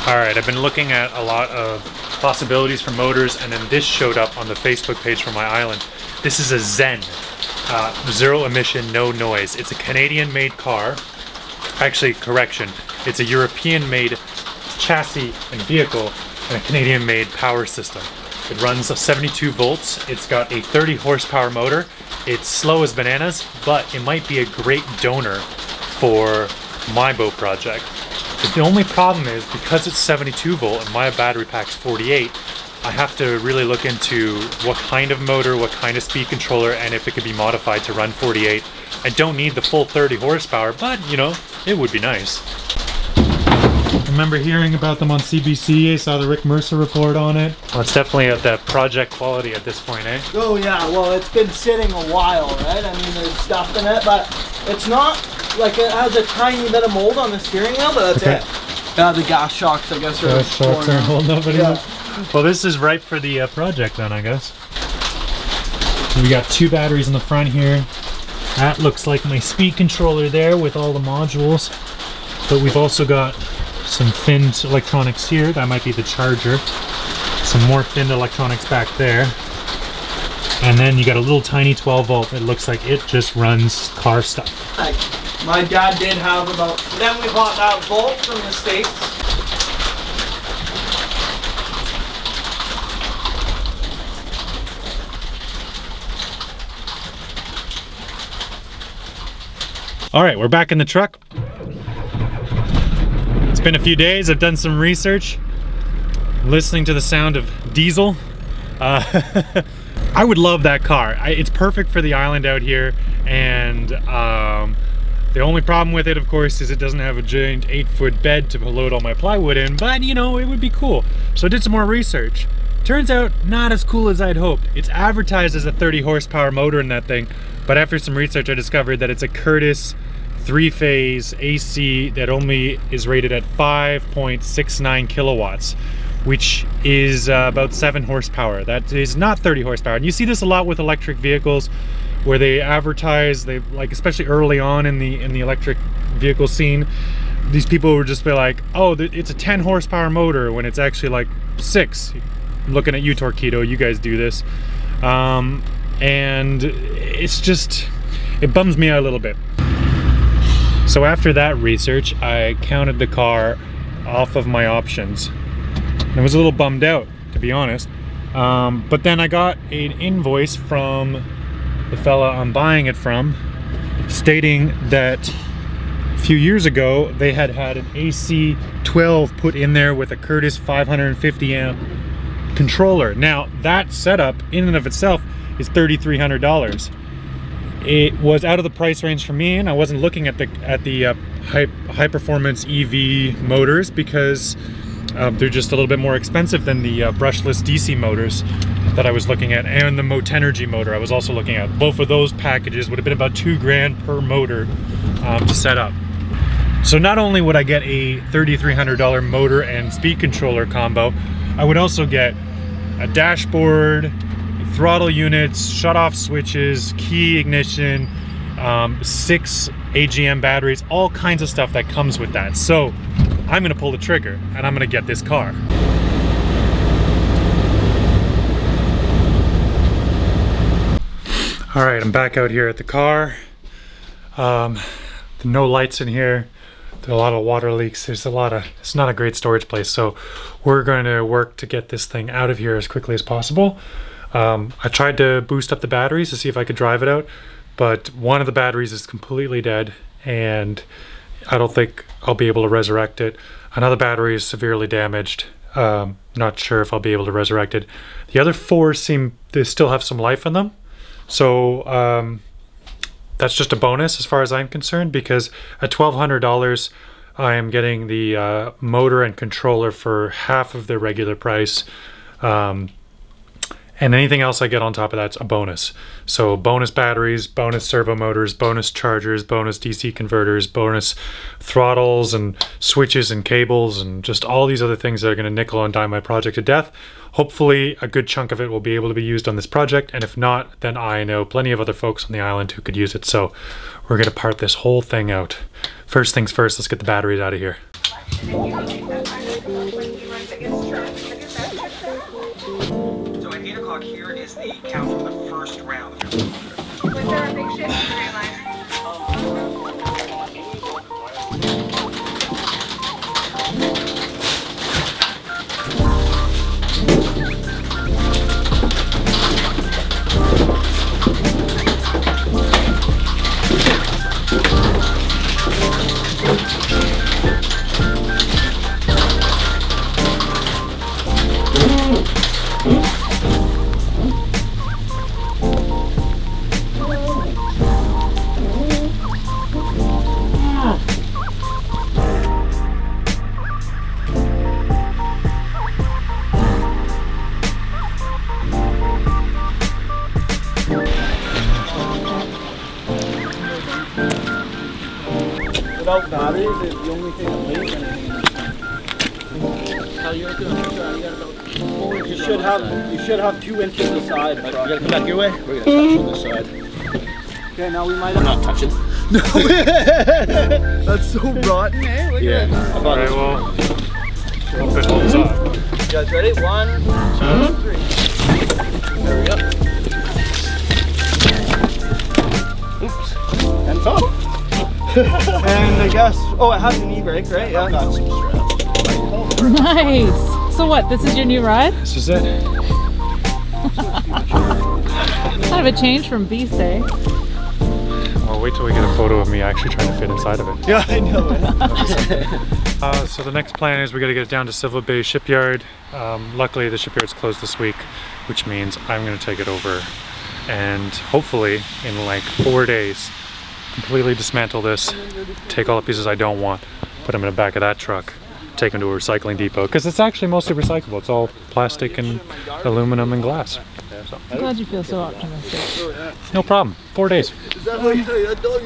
Alright, I've been looking at a lot of possibilities for motors, and then this showed up on the Facebook page for my island. This is a Zen, zero emission, no noise. It's a Canadian made car. Actually, correction, it's a European made chassis and vehicle and a Canadian made power system. It runs 72 volts. It's got a 30 horsepower motor. It's slow as bananas, but it might be a great donor for my boat project. But the only problem is, because it's 72 volt and my battery pack's 48, I have to really look into what kind of motor, what kind of speed controller, and if it could be modified to run 48. I don't need the full 30 horsepower, but you know, it would be nice. I remember hearing about them on CBC. I saw the Rick Mercer report on it. Well, it's definitely at that project quality at this point, eh? Oh yeah, well it's been sitting a while, right? I mean, there's stuff in it, but it's not like it has a tiny bit of mold on the steering wheel, but that's it. Yeah, the gas shocks, I guess, are shocks aren't holding up anymore. Well, this is ripe for the project then, I guess. We got two batteries in the front here. That looks like my speed controller there with all the modules. But we've also got some finned electronics here. That might be the charger. Some more finned electronics back there. And then you got a little tiny 12 volt. It looks like it just runs car stuff. My dad did have about, then we bought that volt from the States. All right, we're back in the truck. It's been a few days. I've done some research, listening to the sound of diesel. I would love that car. It's perfect for the island out here, and the only problem with it, of course, is it doesn't have a giant 8-foot bed to load all my plywood in, but you know, it would be cool. So I did some more research. Turns out, not as cool as I'd hoped. It's advertised as a 30 horsepower motor in that thing, but after some research I discovered that it's a Curtis 3-phase AC that only is rated at 5.69 kilowatts, which is about 7 horsepower. That is not 30 horsepower. And you see this a lot with electric vehicles where they advertise, they like, especially early on in the electric vehicle scene, these people would just be like, oh, it's a 10 horsepower motor when it's actually like 6. I'm looking at you, Torquedo, you guys do this. And it's just, it bums me out a little bit. So after that research, I counted the car off of my options. And I was a little bummed out, to be honest. But then I got an invoice from the fella I'm buying it from, stating that a few years ago they had an AC12 put in there with a Curtis 550 amp controller. Now that setup in and of itself is $3,300. It was out of the price range for me, and I wasn't looking at the high performance EV motors because they're just a little bit more expensive than the brushless DC motors that I was looking at, and the Motenergy motor I was also looking at. Both of those packages would have been about $2,000 per motor to set up. So not only would I get a $3,300 motor and speed controller combo, I would also get a dashboard, throttle units, shut-off switches, key ignition, 6 AGM batteries, all kinds of stuff that comes with that. So I'm gonna pull the trigger and I'm gonna get this car. All right, I'm back out here at the car. No lights in here. There are a lot of water leaks. It's not a great storage place. So we're going to work to get this thing out of here as quickly as possible. I tried to boost up the batteries to see if I could drive it out, but one of the batteries is completely dead and I don't think I'll be able to resurrect it. Another battery is severely damaged. Not sure if I'll be able to resurrect it. The other 4 seem to still have some life in them. So that's just a bonus as far as I'm concerned, because at $1,200 I am getting the motor and controller for half of the regular price. And anything else I get on top of that's a bonus. So bonus batteries, bonus servo motors, bonus chargers, bonus DC converters, bonus throttles and switches and cables, and just all these other things that are going to nickel and dime my project to death. Hopefully a good chunk of it will be able to be used on this project, and if not, then I know plenty of other folks on the island who could use it. So we're going to part this whole thing out. First things first, let's get the batteries out of here. So at 8 o'clock here is the count from the first round. Was there a big shift in your line? Without batteries, it's the only thing that weighs anything in this thing. How you're doing? You should have 2 inches aside. You gotta come back your way. We're gonna touch on this side. Okay, now we might I'm have. not touching. No, that's so rotten, eh? Look at that. Alright, well, hope it holds up. You guys ready? 1, 2, 3. There we go. Oops. And top. And I guess, oh, it has an e-brake, right? Yeah. Got some straps. Nice. So what, this is your new ride? This is it. Kind of a change from Beast, eh? Well, wait till we get a photo of me actually trying to fit inside of it. Yeah, I know it. So the next plan is we got to get it down to Civil Bay Shipyard. Luckily the shipyard's closed this week, which means I'm going to take it over and hopefully in like 4 days completely dismantle this, take all the pieces I don't want, put them in the back of that truck, take them to a recycling depot, because it's actually mostly recyclable. It's all plastic and aluminum and glass. I'm glad you feel so optimistic. No problem. 4 days. Is that how you tell you that dog?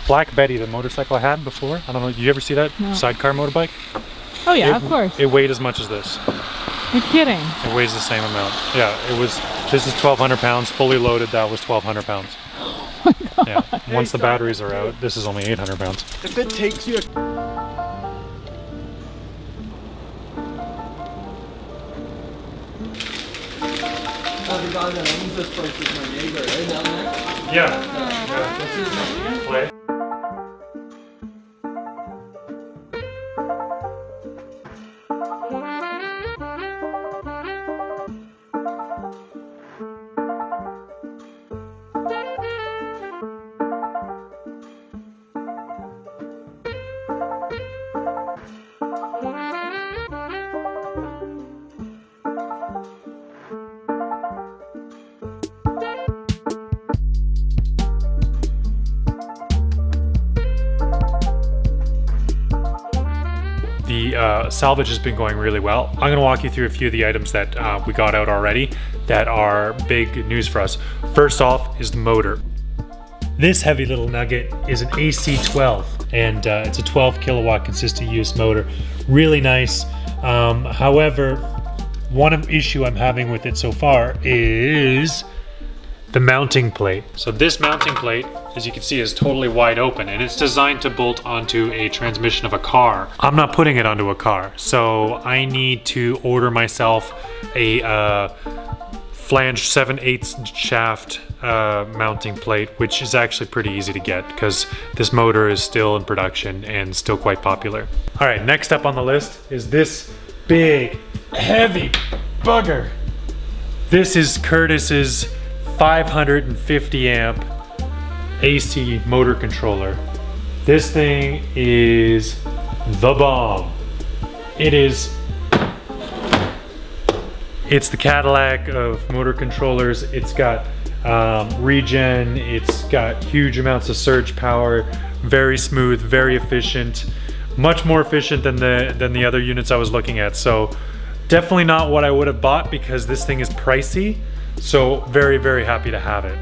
Black Betty, the motorcycle I had before. I don't know, did you ever see that? No. Sidecar motorbike? Oh yeah, of course. It weighed as much as this. You're kidding. It weighs the same amount. Yeah, it was, this is 1,200 pounds, fully loaded, that was 1,200 pounds. Oh my God. Yeah, once the batteries are out, this is only 800 pounds. If it takes you the guy that owns this place is my neighbor, right down there? Yeah. What's his name again? Play. The salvage has been going really well. I'm going to walk you through a few of the items that we got out already that are big news for us. First off is the motor. This heavy little nugget is an AC12 and it's a 12 kilowatt consistent use motor. Really nice. However, one issue I'm having with it so far is the mounting plate. So this mounting plate, as you can see, is totally wide open and it's designed to bolt onto a transmission of a car. I'm not putting it onto a car, so I need to order myself a flange 7/8 shaft mounting plate, which is actually pretty easy to get because this motor is still in production and still quite popular. All right, next up on the list is this big, heavy bugger. This is Curtis's 550 amp AC motor controller. This thing is the bomb. It's the Cadillac of motor controllers. It's got regen, it's got huge amounts of surge power, very smooth, very efficient, much more efficient than the other units I was looking at. So definitely not what I would have bought because this thing is pricey. So very, very happy to have it.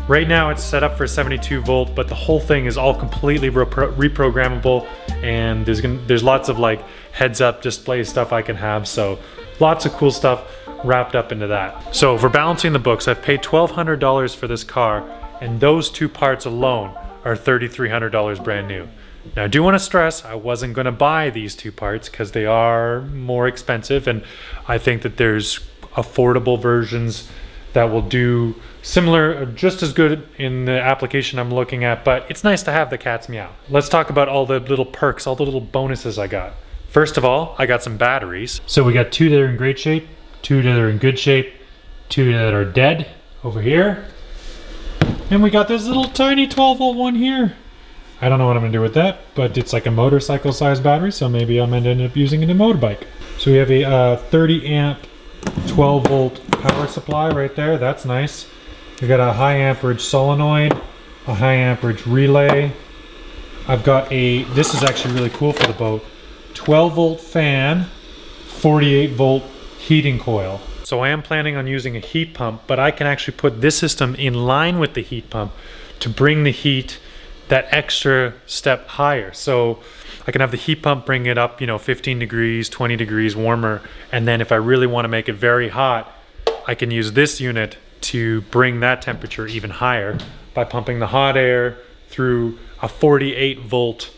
Right now it's set up for 72 volt, but the whole thing is all completely reprogrammable, and there's lots of like heads up display stuff I can have. So lots of cool stuff wrapped up into that. So for balancing the books, I've paid $1,200 for this car, and those two parts alone are $3,300 brand new. Now I do want to stress I wasn't going to buy these two parts because they are more expensive, and I think that there's affordable versions that will do similar, just as good in the application I'm looking at, but it's nice to have the cat's meow. Let's talk about all the little perks, all the little bonuses I got. First of all, I got some batteries. So we got two that are in great shape, two that are in good shape, two that are dead over here. And we got this little tiny 12-volt one here. I don't know what I'm gonna do with that, but it's like a motorcycle sized battery, so maybe I'm gonna end up using it in a motorbike. So we have a 30 amp 12-volt power supply right there. That's nice. We got a high amperage solenoid, a high amperage relay. I've got this is actually really cool for the boat, 12-volt fan, 48-volt heating coil. So I am planning on using a heat pump, but I can actually put this system in line with the heat pump to bring the heat that extra step higher. So I can have the heat pump bring it up, you know, 15 degrees, 20 degrees warmer. And then if I really want to make it very hot, I can use this unit to bring that temperature even higher by pumping the hot air through a 48-volt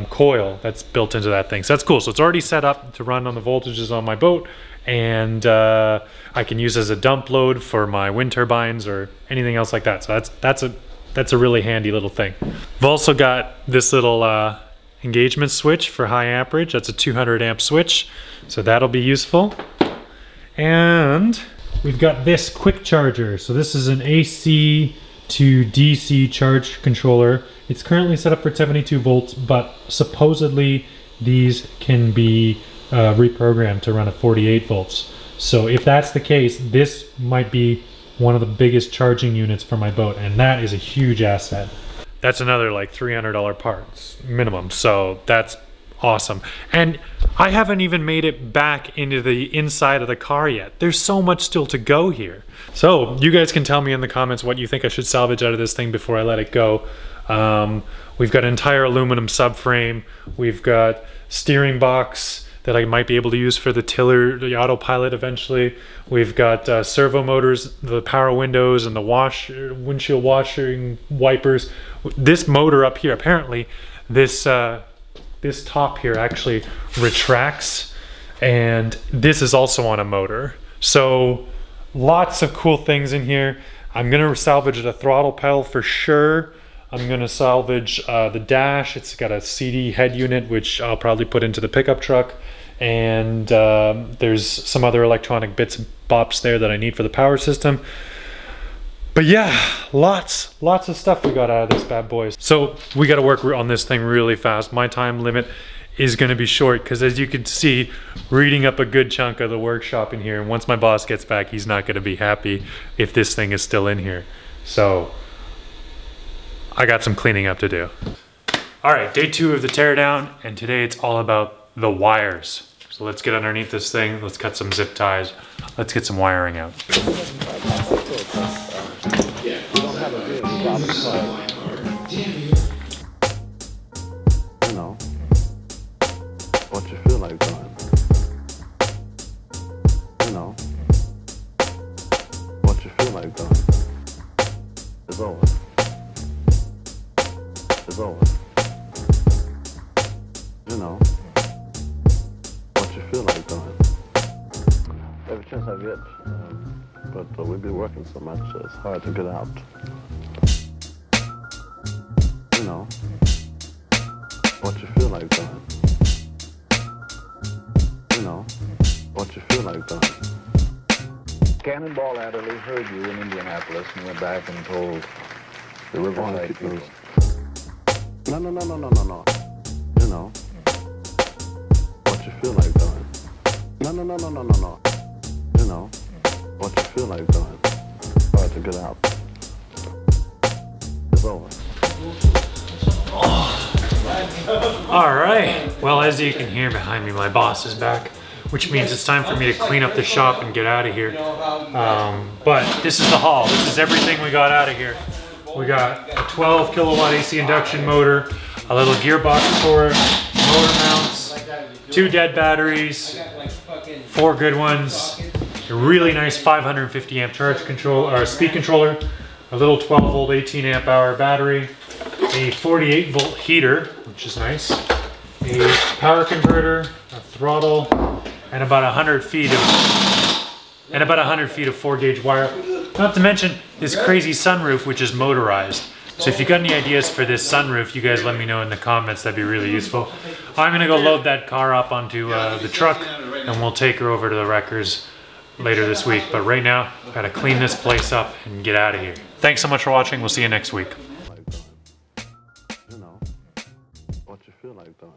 coil that's built into that thing. So that's cool. So it's already set up to run on the voltages on my boat, and I can use as a dump load for my wind turbines or anything else like that. So that's a really handy little thing. I've also got this little engagement switch for high amperage. That's a 200 amp switch, so that'll be useful. And we've got this quick charger. So this is an AC to DC charge controller. It's currently set up for 72 volts, but supposedly these can be reprogrammed to run at 48 volts. So if that's the case, this might be one of the biggest charging units for my boat, and that is a huge asset. That's another like $300 parts minimum, so that's awesome. And I haven't even made it back into the inside of the car yet. There's so much still to go here. So you guys can tell me in the comments what you think I should salvage out of this thing before I let it go. We've got an entire aluminum subframe. We've got steering box that I might be able to use for the tiller, the autopilot eventually. We've got servo motors, the power windows, and the windshield washing wipers. This motor up here, apparently, this top here actually retracts, and this is also on a motor. So lots of cool things in here. I'm gonna salvage the throttle pedal for sure. I'm gonna salvage the dash. It's got a CD head unit, which I'll probably put into the pickup truck. And there's some other electronic bits and bops there that I need for the power system. But yeah, lots of stuff we got out of this bad boy. So we gotta work on this thing really fast. My time limit is gonna be short, because as you can see, reading up a good chunk of the workshop in here, and once my boss gets back, he's not gonna be happy if this thing is still in here. So I got some cleaning up to do. All right, day 2 of the teardown, and today it's all about the wires. So let's get underneath this thing, let's cut some zip ties, let's get some wiring out. You know, what you feel like doing. You know, what you feel like doing. It's over. It's over. You know, what you feel like doing. Every chance I get, but we've been working so much, it's hard to get out. You know, what you feel like doing. You know, what you feel like doing. Cannonball Adderley heard you in Indianapolis and went back and told the Riverside people. No. You know, what you feel like doing. No. You know, what you feel like doing. Hard to get out. It's over. All right, well, as you can hear behind me, my boss is back, which means it's time for me to clean up the shop and get out of here. But this is the haul. This is everything we got out of here. We got a 12 kilowatt AC induction motor, a little gearbox for it, motor mounts, 2 dead batteries, 4 good ones, a really nice 550 amp charge control or speed controller, a little 12 volt 18 amp hour battery, a 48 volt heater, which is nice, a power converter, a throttle, and about 100 feet of 4 gauge wire. Not to mention this crazy sunroof, which is motorized. So if you got any ideas for this sunroof, you guys let me know in the comments. That'd be really useful. I'm gonna go load that car up onto the truck, and we'll take her over to the wreckers later this week. But right now, gotta clean this place up and get out of here. Thanks so much for watching. We'll see you next week. You know, what you feel like doing.